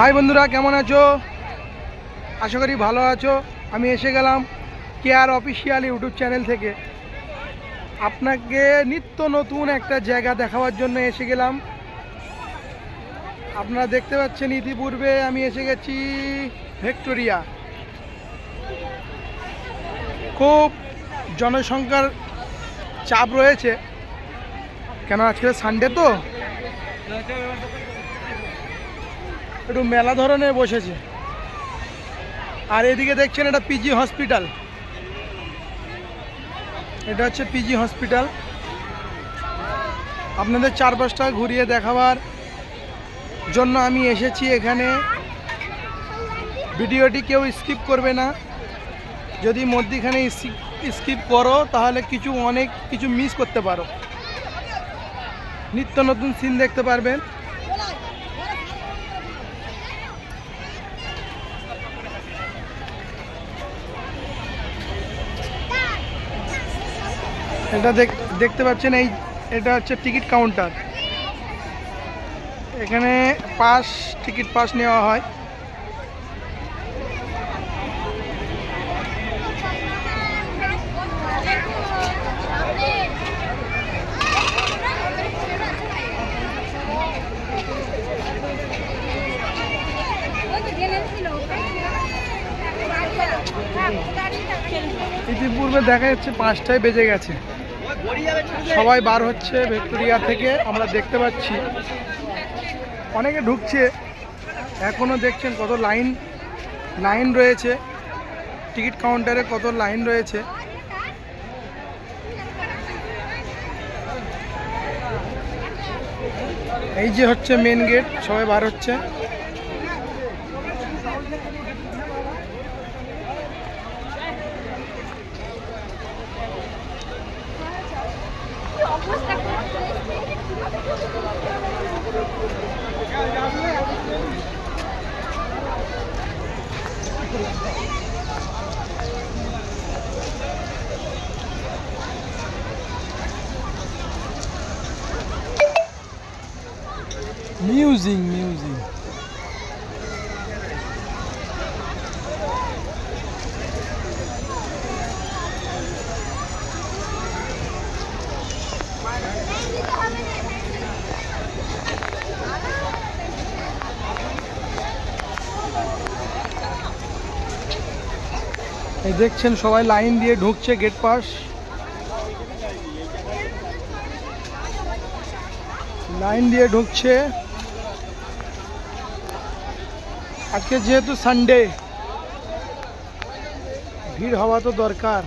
High বন্ধুরা, কেমন আছো? আশা করি ভালো আছো। আমি এসে গেলাম কেয়ার অফিসিয়াল ইউটিউব চ্যানেল থেকে। আপনাকে নিত্য নতুন একটা জায়গা দেখাবার জন্য এসে গেলাম। আপনারা দেখতে পাচ্ছেন ইতিপূর্বে আমি এসে গেছি ভিক্টোরিয়া। খুব জনসংখ্যার চাপ রয়েছে, কেন আজকে সানডে তো একটু মেলা ধরনের বসেছে। আর এদিকে দেখছেন এটা পিজি হসপিটাল, এটা হচ্ছে পিজি হসপিটাল। আপনাদের চারপাশটা ঘুরিয়ে দেখাবার জন্য আমি এসেছি এখানে। ভিডিওটি কেউ স্কিপ করবে না, যদি মধ্যিখানে স্কিপ করো তাহলে অনেক কিছু মিস করতে পারো। নিত্য নতুন সিন দেখতে পারবেন। এটা দেখতে পাচ্ছেন, এটা হচ্ছে টিকিট কাউন্টার। এখানে টিকিট পাস নেওয়া হয়। ইতিপূর্বে দেখা যাচ্ছে 5টায় বেজে গেছে, সবাই বার হচ্ছে ভিক্টোরিয়া থেকে। আমরা দেখতে পাচ্ছি অনেকে ঢুকছে, এখনও দেখছেন কত লাইন রয়েছে। টিকিট কাউন্টারে কত লাইন রয়েছে। এই যে হচ্ছে মেন গেট, সবাই বার হচ্ছে। মিউজিক এই দেখছেন সবাই লাইন দিয়ে ঢুকছে, গেট পাস লাইন দিয়ে ঢুকছে। আজকে যেহেতু সানডে, ভিড় হওয়া তো দরকার।